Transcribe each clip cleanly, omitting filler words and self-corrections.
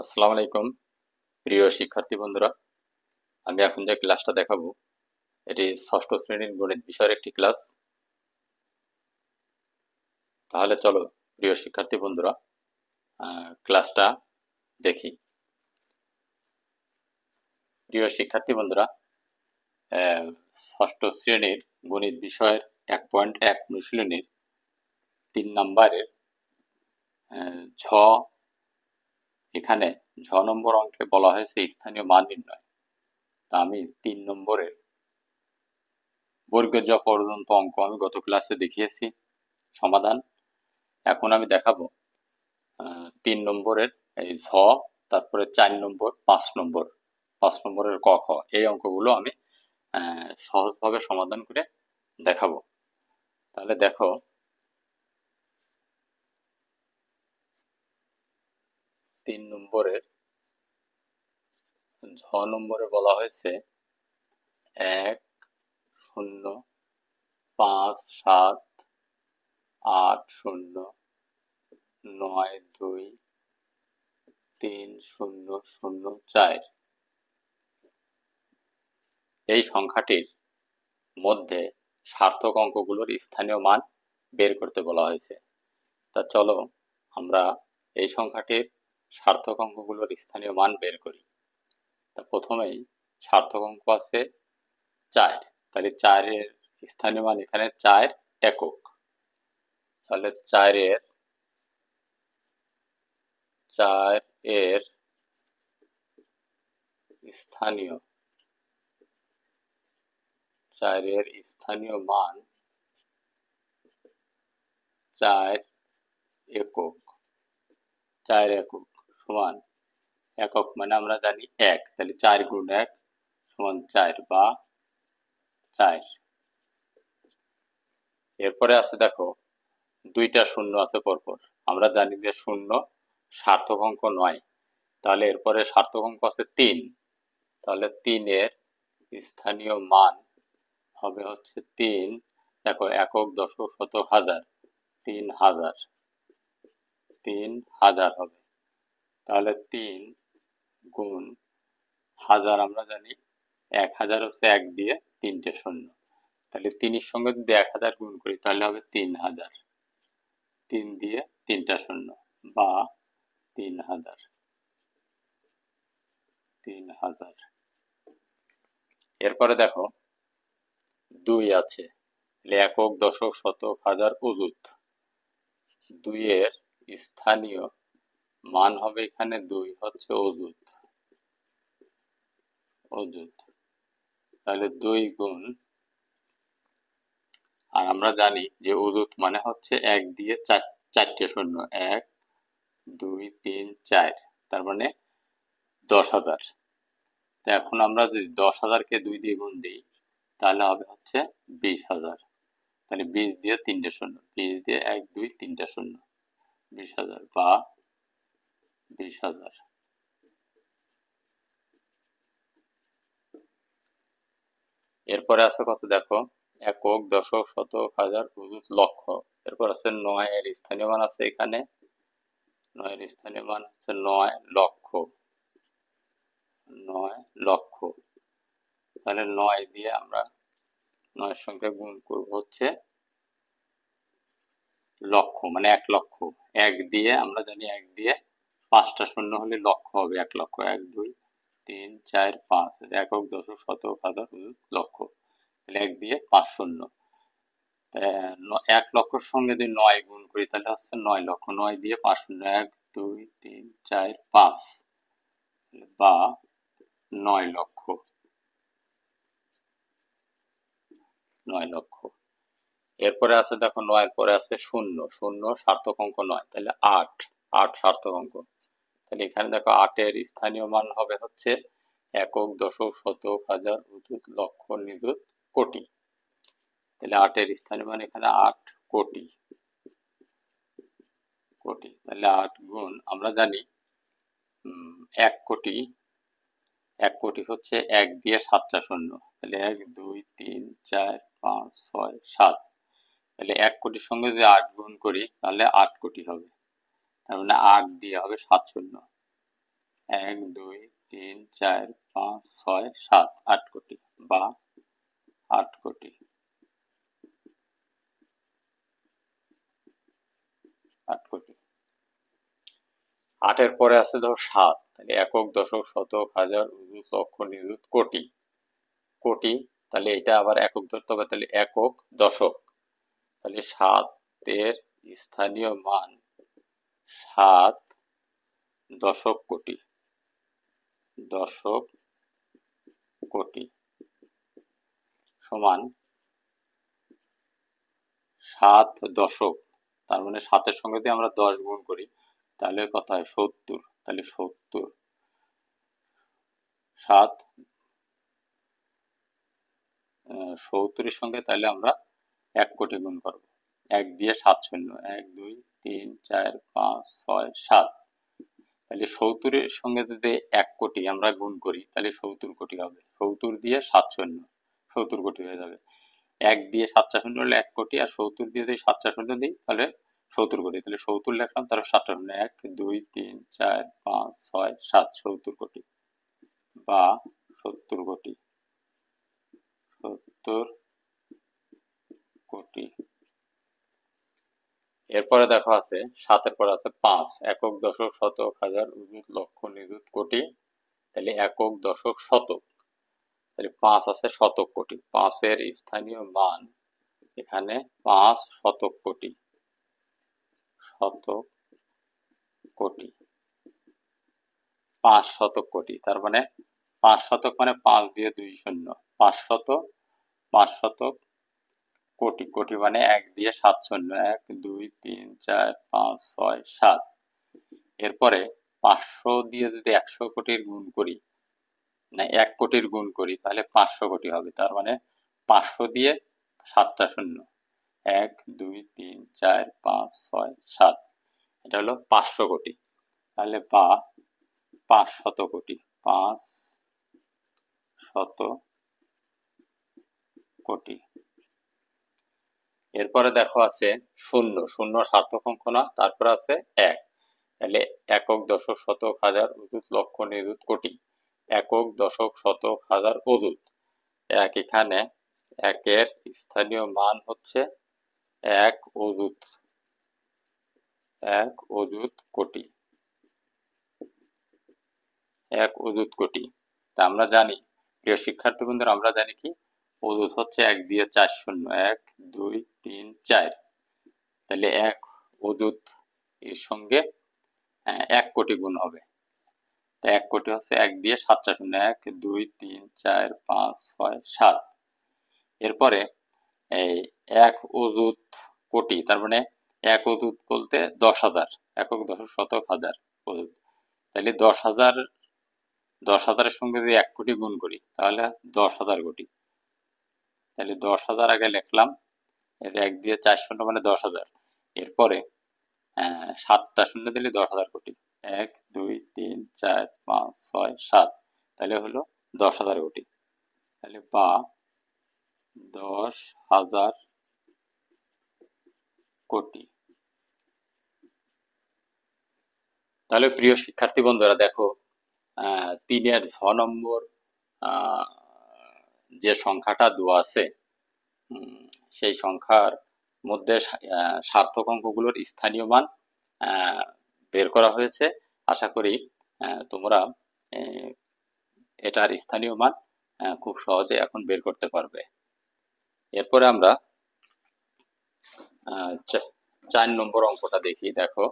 আসসালামু আলাইকুম প্রিয় শিক্ষার্থী বন্ধুরা। আমি এখন যে ক্লাসটা দেখাবো এটি ষষ্ঠ শ্রেণীর গণিত বিষয়ের একটি ক্লাস। তাহলে চলো প্রিয় শিক্ষার্থী বন্ধুরা ক্লাসটা দেখি। প্রিয় শিক্ষার্থী বন্ধুরা, ষষ্ঠ শ্রেণীর গণিত বিষয়ের 1.1 অনুশীলনীর 3 নম্বরের ঝ, এখানে নম্বর অঙ্কে বলা হয়েছে স্থানীয় মান নির্ণয়। তা আমি 3 নম্বরের বর্গের জ পর্যন্ত অঙ্ক আমি গত ক্লাসে দেখিয়েছি সমাধান। এখন আমি দেখাবো 3 নম্বরের এই ঝ, তারপরে 4 নম্বর, 5 নম্বরের ক খ, এই অঙ্কগুলো আমি সহজভাবে সমাধান করে দেখাবো। তাহলে দেখো, 3 নম্বরের ঝ নম্বরে বলা হয়েছে 1 0 5 7 8 0 9 2 3 0 0 4। এই সংখ্যাটির মধ্যে সার্থক অঙ্কগুলোর স্থানীয় মান বের করতে বলা হয়েছে। তা চলো আমরা এই সংখ্যাটির সার্থক অঙ্কগুলোর স্থানীয় মান বের করি। তা প্রথমেই সার্থক অঙ্ক আছে 4, তাহলে 4 এর স্থানীয় মান এখানে 4 একক। তাহলে 4 এর স্থানীয় 4 এর স্থানীয় মান 4 একক। 4 একক সমান, একক মানে আমরা জানি 1, তাহলে 4 গুণ 1 সমান 4 বা 4। এরপরে আছে দেখো, 2টা শূন্য আছে পরপর। আমরা জানি যে শূন্য সার্থক অঙ্ক নয়। তাহলে এরপরে সার্থক অঙ্ক আছে 3, তাহলে 3 এর স্থানীয় মান হবে হচ্ছে 3। দেখো, একক, দশক, শতক, হাজার, 3000, 3000 হবে। তাহলে 3 গুণ হাজার, আমরা জানি 1000 হচ্ছে 1 দিয়ে 3টে শূন্য। তাহলে 3 এর সঙ্গে যদি 1000 গুণ করি তাহলে হবে 3000, 3 দিয়ে 3টা শূন্য বা 3000। এরপরে দেখো, 2 আছে, একক, দশক, শতক, হাজার, অযুত। 2 এর স্থানীয় মান হবে এখানে 2 হচ্ছে অযুত। তাহলে 2 গুণ, আর আমরা জানি যে অযুত মানে হচ্ছে 1 দিয়ে 4টে শূন্য, 1 2 3 4, তার মানে 10,000। তো এখন আমরা যদি 10,000কে 2 দিয়ে গুণ দিই তাহলে হবে হচ্ছে 20,000। তাহলে 20 দিয়ে 3টে শূন্য, 20 দিয়ে 1 2 3টা শূন্য, 20,000 বা 20,000। এরপরে আছে কত দেখো, একক, দশক, শতক, হাজার, অযুত, লক্ষ। এরপর আছে 9 এর স্থানীয় মান আছে এখানে, 9 এর স্থানীয় মান হচ্ছে 9 লক্ষ। 9 লক্ষ। তাহলে 9 দিয়ে আমরা 9 এর সঙ্গে গুণ করব হচ্ছে লক্ষ, মানে 1 লক্ষ। 1 দিয়ে আমরা জানি 1 দিয়ে 5টা শূন্য হলে লক্ষ হবে 1 লক্ষ। 1 2 3 4 5, একক, দশক, শতক, হাজার, অযুত, লক্ষ। তাহলে 1 দিয়ে 5 শূন্য। 1 লক্ষর সঙ্গে যদি 9 গুণ করি তাহলে হচ্ছে 9 লক্ষ। 9 দিয়ে 5 শূন্য, 1 2 3 4 5 বা 9 লক্ষ। 9 লক্ষ। এরপরে আছে দেখো, 9 এর পরে আছে শূন্য। শূন্য সার্থক অঙ্ক নয়, তাহলে 8। 8 সার্থক অঙ্ক। তাহলে এখানে দেখো 8 এর স্থানীয় মান হবে হচ্ছে একক, দশক, শতক, হাজার, অযুত, লক্ষ, নিযুত, কোটি। তাহলে 8 এর স্থানীয় মান এখানে 8 কোটি। তাহলে 8 গুণ, আমরা জানি 1 কোটি। 1 কোটি হচ্ছে 1 দিয়ে 7টা শূন্য, তাহলে 1 2 3 4 5 6 7। তাহলে 1 কোটির সঙ্গে যদি 8 গুণ করি তাহলে 8 কোটি হবে। তার মানে 8 দিয়ে হবে 7 শূন্য। 1 2 3 4 5 6 7 8 কোটি বা 8 কোটি 8 কোটি। 8 এর পরে আছে ধর 7, তাহলে একক দশক শতক হাজার অযুত লক্ষ নিযুত কোটি কোটি, তাহলে এটা আবার একক ধরতে হবে, তাহলে একক দশক, তাহলে 7 এর স্থানীয় মান 7 দশক কোটি, দশক কোটি সমান 7 দশক, তার মানে 7 এর সঙ্গে যদি আমরা 10 গুণ করি তাহলে কত হয় 70, তাহলে 70 7 70 এর সঙ্গে তাহলে আমরা 1 কোটি গুণ করব, 1 দিয়ে 7 শূন্য, 1 2 3 4 5 6 7, তাহলে 70 এর সঙ্গে যদি 1 কোটি আমরা গুণ করি তাহলে 70 কোটি হবে, 70 দিয়ে 7 শূন্য 70 কোটি হয়ে যাবে। 1 দিয়ে 7টা শূন্য হলে 1 কোটি, আর 70 দিয়ে যদি 7টা শূন্য দিই তাহলে 70 কোটি, তাহলে 70 লিখলাম, তারপর 7টা শূন্য, 1 2 3 4 5 6 7, 70 কোটি বা 70 কোটি, 70 কোটি। এরপরে দেখো আছে 7 এর পরে আছে 5, একক দশক শতক হাজার অযুত লক্ষ নিযুত কোটি, তাহলে একক দশক শতক, তাহলে 5 আছে শতক কোটি, 5 এর স্থানীয় মান এখানে 5 শতক কোটি, শতক কোটি 5 শতক কোটি, তার মানে 5 শতক মানে 5 দিয়ে 2 শূন্য, 5 শতক কোটি, কোটি মানে 1 দিয়ে 7 শূন্য, 1 2 3 4 5 6 7, এরপরে 500 দিয়ে যদি 100 কোটির গুণ করি, না 1 কোটির গুণ করি তাহলে 500 কোটি হবে, তার মানে 500 দিয়ে 7টা শূন্য, 1 2 3 4 5 6 7, এটা হলো 500 কোটি, তাহলে বা 500 কোটি, 500 কোটি। এরপরে দেখো আছে শূন্য, শূন্য সার্থক অঙ্ক না, তারপর আছে 1, তাহলে একক দশক শতক হাজার অযুত লক্ষ নিযুত কোটি, একক দশক শতক হাজার অযুত, এক এখানে একের স্থানীয় মান হচ্ছে 1 অযুত, 1 অযুত কোটি, 1 অযুত কোটি। তা আমরা জানি প্রিয় শিক্ষার্থী বন্ধুরা, আমরা জানি কি অযুত হচ্ছে 1 দিয়ে 4 শূন্য, 1 2 3 4, তাহলে 1 অযুত এর সঙ্গে 1 কোটি গুণ হবে, তা 1 কোটি হচ্ছে 1 দিয়ে 7টা শূন্য, 1 2 3 4 5 6 7, এরপরে এই 1 অযুত কোটি, তার মানে 1 অযুত বলতে 10,000, একক দশক শতক হাজার অযুত, তাহলে 10,000 এর সঙ্গে যদি 1 কোটি গুণ করি তাহলে 10,000 কোটি, তাহলে 10,000 আগে লিখলাম, এর 1 দিয়ে 4 শূন্য মানে 10,000, এরপরে 7টা শূন্য দিলে 10,000 কোটি, 1 2 3 4 5 6 7, তাহলে হলো 10,000 কোটি, তাহলে বা 10,000 কোটি। তাহলে প্রিয় শিক্ষার্থী বন্ধুরা দেখো 3-এর 6 নম্বর যে সংখ্যাটা দেওয়া আছে সেই সংখ্যার মধ্যে সার্থক অঙ্কগুলোর স্থানীয় মান বের করা হয়েছে। আশা করি তোমরা এটার স্থানীয় মান খুব সহজে এখন বের করতে পারবে। এরপরে আমরা 4 নম্বর অঙ্কটা দেখি। দেখো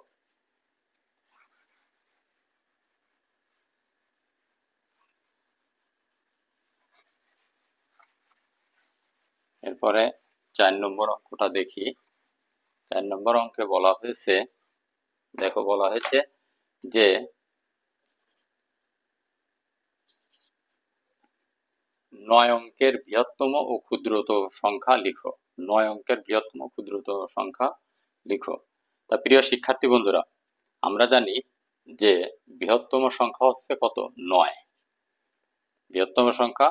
এরপরে 4 নম্বর অঙ্কটা দেখি। 4 নম্বর অঙ্কে বলা হয়েছে, দেখো বলা হয়েছে যে 9 অঙ্কের বৃহত্তম ও ক্ষুদ্রতম সংখ্যা লিখো। 9 অঙ্কের বৃহত্তম ও ক্ষুদ্রতম সংখ্যা লিখো। তা প্রিয় শিক্ষার্থী বন্ধুরা, আমরা জানি যে বৃহত্তম সংখ্যা হচ্ছে কত? 9। বৃহত্তম সংখ্যা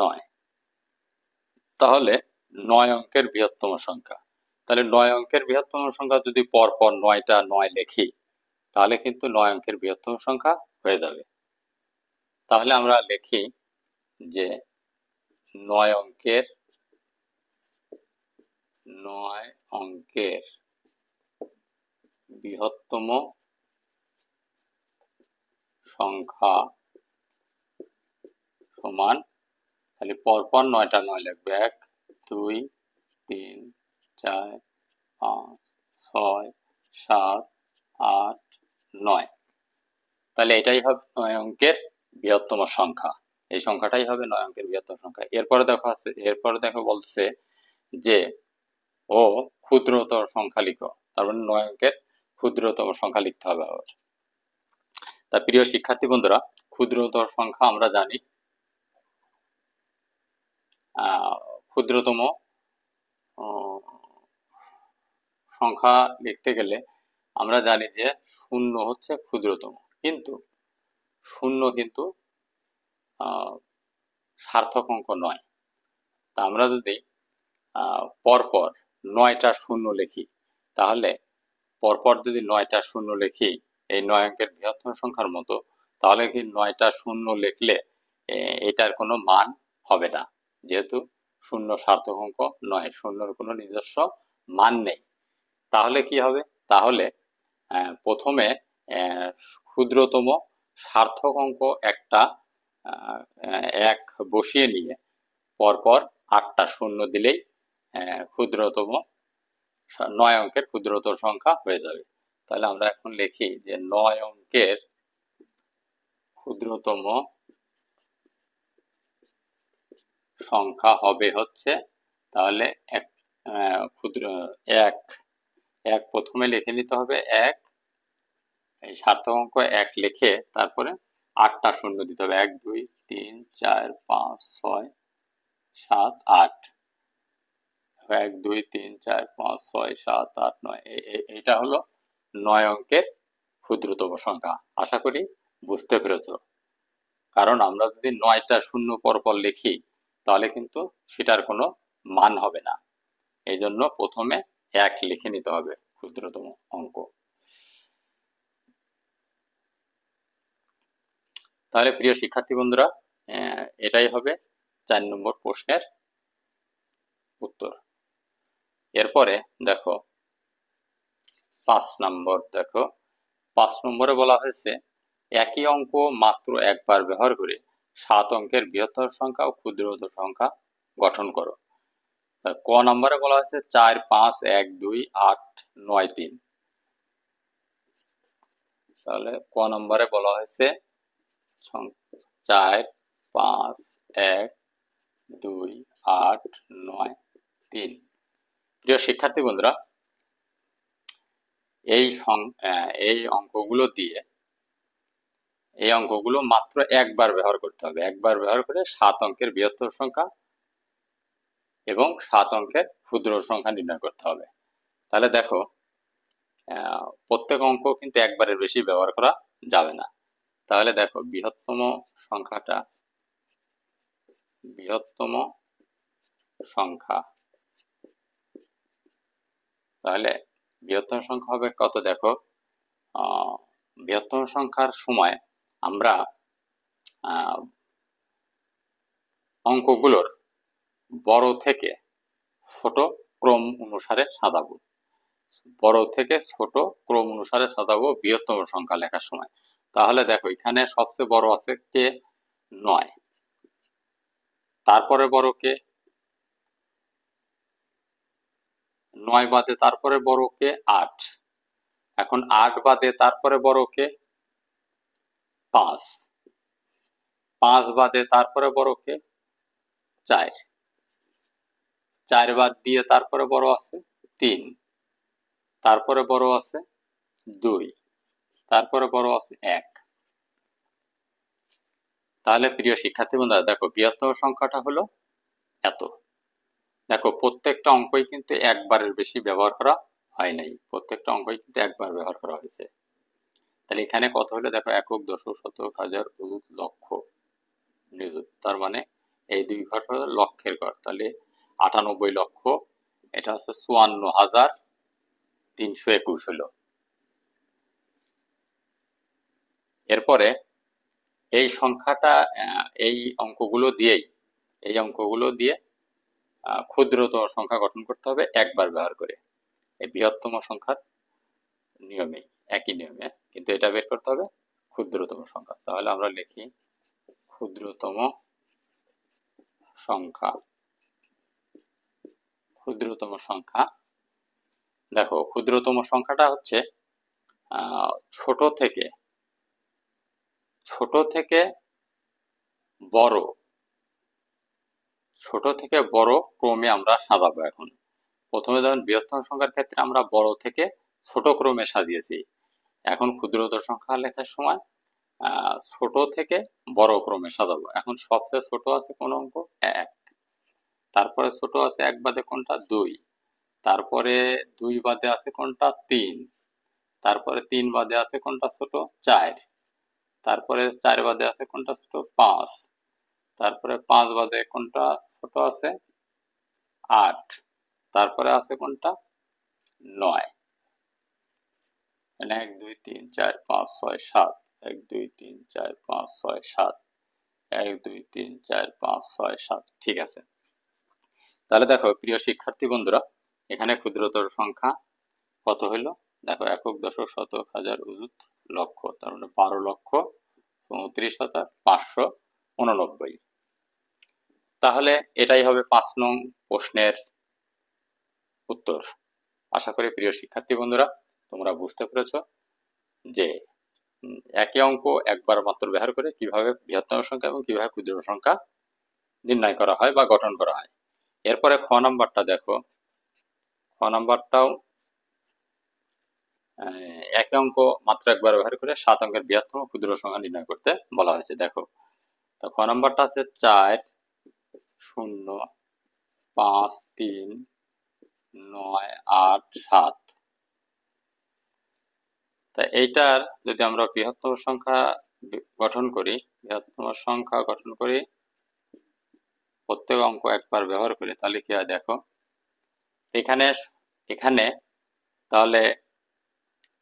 9। তাহলে 9 অঙ্কের বৃহত্তম সংখ্যা, তাহলে 9 অঙ্কের বৃহত্তম সংখ্যা যদি পরপর 9টা 9 লিখি তাহলে কিন্তু 9 অঙ্কের বৃহত্তম সংখ্যা হয়ে যাবে। তাহলে আমরা লিখি যে 9 অঙ্কের বৃহত্তম সংখ্যা সমান, তাহলে পরপর 9টা 9 লিখবে, 1 2 3 4 5 6 7 8 9। তাহলে এটাই হবে 9 অঙ্কের বৃহত্তম সংখ্যা, এই সংখ্যাটাই হবে 9 অঙ্কের বৃহত্তম সংখ্যা। এরপরে দেখো বলছে যে ও ক্ষুদ্রতর সংখ্যা লিখো, তার মানে 9 অঙ্কের ক্ষুদ্রতম সংখ্যা লিখতে হবে আবার। তা প্রিয় শিক্ষার্থী বন্ধুরা, ক্ষুদ্রতর সংখ্যা আমরা জানি, ক্ষুদ্রতম সংখ্যা লিখতে গেলে আমরা জানি যে 0 হচ্ছে ক্ষুদ্রতম, কিন্তু 0 কিন্তু সার্থক অঙ্ক নয়। তা আমরা যদি পরপর 9টা 0 লিখি, তাহলে পরপর যদি 9টা 0 লিখি এই 9 অঙ্কের বৃহত্তম সংখ্যার মতো, তাহলে কি 9টা 0 লিখলে এটার কোনো মান হবে না, যেহেতু 0 সার্থক অঙ্ক নয়, 0-র কোনো নিজস্ব মান নেই। তাহলে কি হবে? তাহলে প্রথমে ক্ষুদ্রতম সার্থক অঙ্ক একটা 1 বসিয়ে নিয়ে পরপর 8টা 0 দিলেই ক্ষুদ্রতম 9 অঙ্কের ক্ষুদ্রতর সংখ্যা হয়ে যাবে। তাহলে আমরা এখন লিখি যে 9 অঙ্কের ক্ষুদ্রতম সংখ্যা হবে হচ্ছে, তাহলে এক প্রথমে লিখে নিতে হবে 1, এই সার্থক অঙ্ক 1 লিখে তারপরে 8টা 0 দিতে হবে, 1 2 3 4 5 6 7 8, 1 2 3 4 5 6 7 8 9। এটা হলো 9 অঙ্কের ক্ষুদ্রতম সংখ্যা। আশা করি বুঝতে পেরেছ। কারণ আমরা যদি 9টা 0 পরপর লিখি তাহলে কিন্তু সেটার কোনো মান হবে না, এই জন্য প্রথমে 1 লিখে নিতে হবে ক্ষুদ্রতম অঙ্ক। তাহলে প্রিয় শিক্ষার্থী বন্ধুরা, এটাই হবে 4 নম্বর প্রশ্নের উত্তর। এরপরে দেখো 5 নম্বর, দেখো 5 নম্বরে বলা হয়েছে একই অঙ্ক মাত্র একবার ব্যবহার করে 7 অঙ্কের বৃহত্তর সংখ্যা ও ক্ষুদ্রতর সংখ্যা গঠন করো। ক নম্বরে বলা হয়েছে 4 5 1 2 8 9 3। তাহলে ক নম্বরে বলা হয়েছে 4 5 1 2 8 9 3। প্রিয় শিক্ষার্থী বন্ধুরা, এই অঙ্কগুলো মাত্র একবার ব্যবহার করতে হবে, একবার ব্যবহার করে 7 অঙ্কের বৃহত্তর সংখ্যা এবং 7 অঙ্কের ক্ষুদ্র সংখ্যা নির্ণয় করতে হবে। তাহলে দেখো প্রত্যেক অঙ্ক কিন্তু একবারের বেশি ব্যবহার করা যাবে না। তাহলে দেখো বৃহত্তম সংখ্যা, তাহলে বৃহত্তম সংখ্যা হবে কত? দেখো বৃহত্তম সংখ্যার সময় আমরা অঙ্কগুলোর বড় থেকে ছোট ক্রম অনুসারে সাজাবো, বড় থেকে ছোট ক্রম অনুসারে সাজাবো বৃহত্তম সংখ্যা লেখার সময়। তাহলে দেখো এখানে সবচেয়ে বড় আছে কে? 9। তারপরে বড় কে? 9 বাদে তারপরে বড় কে? 8। এখন 8 বাদে তারপরে বড় কে? 5। 5 বাদে তারপরে বড় কে? 4। 4 বাদ দিয়ে তারপরে বড় আছে 3। তারপরে বড় আছে 2। তারপরে বড় আছে 1। তাহলে প্রিয় শিক্ষার্থী বন্ধুরা, দেখো বৃহত্তম সংখ্যাটা হলো এত। দেখো প্রত্যেকটা অঙ্কই কিন্তু একবারের বেশি ব্যবহার করা হয় নাই, প্রত্যেকটা অঙ্কই কিন্তু একবার ব্যবহার করা হয়েছে। তাহলে এখানে কত হলো? দেখো একক, দশক, শতক, হাজার, অযুত, লক্ষ, নিযুত। তার মানে এই 2 ঘর হলো লক্ষের ঘর। তাহলে 98 লক্ষ, এটা হচ্ছে 54,321 হলো। এরপরে এই সংখ্যাটা এই অঙ্কগুলো দিয়ে ক্ষুদ্রতম সংখ্যা গঠন করতে হবে একবার ব্যবহার করে, এই বৃহত্তম সংখ্যার নিয়মে, একই নিয়মে, কিন্তু এটা বের করতে হবে ক্ষুদ্রতম সংখ্যা। তাহলে আমরা লিখি ক্ষুদ্রতম সংখ্যা। ক্ষুদ্রতম সংখ্যা, দেখো ক্ষুদ্রতম সংখ্যাটা হচ্ছে ছোট থেকে বড়, ছোট থেকে বড় ক্রমে আমরা সাজাবো। এখন প্রথমে যেমন বৃহত্তম সংখ্যার ক্ষেত্রে আমরা বড় থেকে ছোট ক্রমে সাজিয়েছি, এখন ক্ষুদ্রতম সংখ্যা লেখার সময় ছোট থেকে বড় ক্রমে সাজাবো। এখন সবচেয়ে ছোট আছে কোন অঙ্ক? 1, তারপরে ছোট আছে 1 বাদে কোনটা? 2, তারপরে 2 বাদে আছে কোনটা? 3, তারপরে 3 বাদে আছে কোনটা ছোট? 4, তারপরে 4 বাদে আছে কোনটা ছোট? 5, তারপরে 5 বাদে কোনটা ছোট আছে? 8, তারপরে আছে কোনটা? 9। 1 2 3 4 5 6 7, 1 2 3 4 5 6 7, 1 2 3 4 5 6 7। ঠিক আছে, তাহলে দেখো প্রিয় শিক্ষার্থী বন্ধুরা, এখানে ক্ষুদ্রতর সংখ্যা কত হইল? দেখো একক, দশক, শতক, হাজার, অযুত, লক্ষ, তার মানে 12,34,589। তাহলে এটাই হবে 5 নং প্রশ্নের উত্তর। আশা করি প্রিয় শিক্ষার্থী বন্ধুরা তোমরা বুঝতে পেরেছো যে একই অঙ্ক একবার মাত্র ব্যবহার করে কিভাবে বৃহত্তম সংখ্যা এবং কিভাবে ক্ষুদ্র সংখ্যা নির্ণয় করা হয় বা গঠন করা হয়। এরপরে খ নাম্বারটা দেখো, খ নাম্বারটাও একই অঙ্ক মাত্র একবার ব্যবহার করে 7 অঙ্কের বৃহত্তম ক্ষুদ্র সংখ্যা নির্ণয় করতে বলা হয়েছে। দেখো তো খ নাম্বারটা আছে 4 0 5 3 9 8 7। তা এইটার যদি আমরা বৃহত্তম সংখ্যা গঠন করি, প্রত্যেক অঙ্ক একবার ব্যবহার করি, তাহলে কি হয় দেখো, এখানে এখানে তাহলে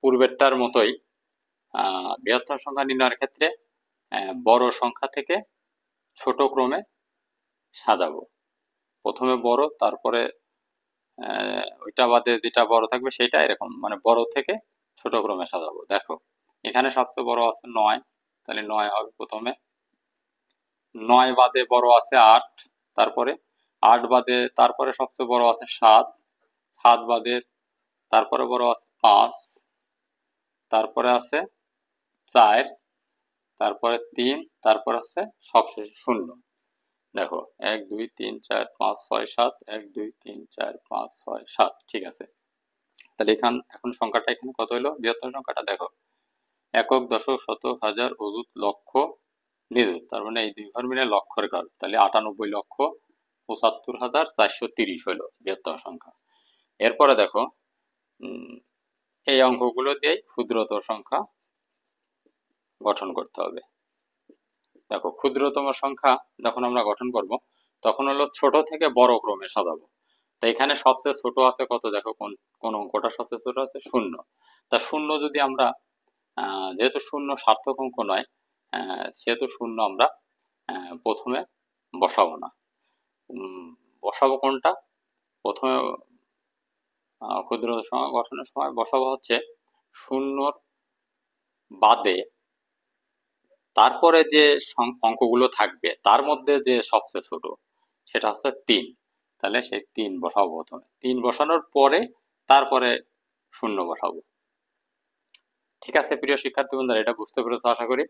পূর্বেরটার মতোই বৃহত্তম সংখ্যা নির্ণয়ের ক্ষেত্রে বড় সংখ্যা থেকে ছোট ক্রমে সাজাবো। প্রথমে বড়, তারপরে ওইটা বাদে যেটা বড় থাকবে সেটা, এরকম মানে বড় থেকে ছোট ক্রমে সাজাবো। দেখো এখানে সবচেয়ে বড় আছে 9, তাহলে 9 হবে প্রথমে। 9 বাদে বড় আছে 8, তারপরে 8 বাদে তারপরে সবচেয়ে বড় আছে 7, 7 বাদে তারপরে বড় আছে 5, তারপরে আছে 4, তারপরে 3, তারপরে আছে সবশেষে 0। দেখো 1 2 3 4 5 6 7, 1 2 3 4 5 6 7। ঠিক আছে, তাহলে এখন সংখ্যাটা এখানে কত হলো? বৃহত্তম সংখ্যাটা দেখো একক, দশক, শতক, হাজার, অযুত, লক্ষ, নিযুত, তার মানে এই দুই ঘর মিলে লক্ষের ঘর, তাহলে 98,75,430 হলো বৃহত্তম সংখ্যা। এরপরে দেখো এই অঙ্কগুলো দিয়ে ক্ষুদ্রতম সংখ্যা গঠন করতে হবে। দেখো ক্ষুদ্রতম সংখ্যা যখন আমরা গঠন করব তখন হলো ছোট থেকে বড় ক্রমে সাজাবো। তা এখানে সবচেয়ে ছোট আছে কত? দেখো কোন অঙ্কটা সবচেয়ে ছোট আছে? 0। তা 0 যদি আমরা যেহেতু 0 সার্থক অঙ্ক নয়, সেহেতু 0 আমরা প্রথমে বসাবো না। বসাবো কোনটা? প্রথমে ক্ষুদ্র সংখ্যা গঠনের সময় বসাবো হচ্ছে 0 বাদে তারপরে যে অঙ্কগুলো থাকবে তার মধ্যে যে সবচেয়ে ছোট সেটা হচ্ছে 3, তাহলে সেই 3 বসাবো প্রথমে। 3 বসানোর পরে তারপরে 0 বসাবো। ঠিক আছে প্রিয় শিক্ষার্থী বন্ধুরা, এটা বুঝতে পেরেছো আশা করি।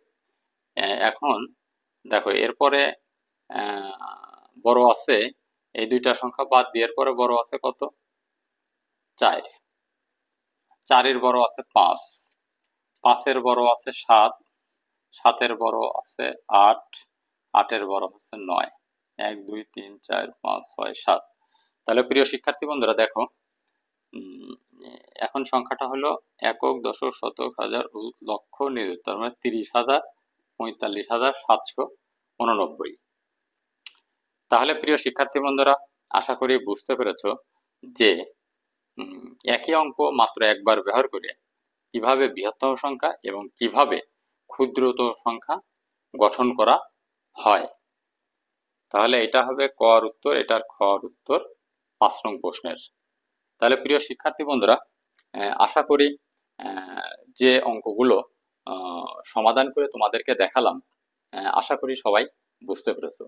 এখন দেখো এরপরে বড় আছে, এই দুইটা সংখ্যা বাদ দিয়ে এরপরে বড় আছে কত? 4, 4 বড় আছে 5, 5 বড় আছে 7, 7 বড় আছে 8, 8 বড় হচ্ছে 9। 1 2 3 4 5 6 7। তাহলে প্রিয় শিক্ষার্থী বন্ধুরা দেখো এখন সংখ্যাটা হলো একক, দশক, শতক, হাজার, অযুত, লক্ষ, নিযুত, তার মানে 30,000 45,789। তাহলে প্রিয় শিক্ষার্থী বন্ধুরা আশা করি বুঝতে পেরেছো যে একই অঙ্ক মাত্র একবার ব্যবহার করে কিভাবে বৃহত্তম সংখ্যা এবং কিভাবে ক্ষুদ্রতম সংখ্যা গঠন করা হয়। তাহলে এটা হবে কর উত্তর, এটার খর উত্তর 5 নং প্রশ্নের। তাহলে প্রিয় শিক্ষার্থী বন্ধুরা, আশা করি যে অঙ্কগুলো সমাধান করে তোমাদেরকে দেখালাম, আশা করি সবাই বুঝতে পেরেছো।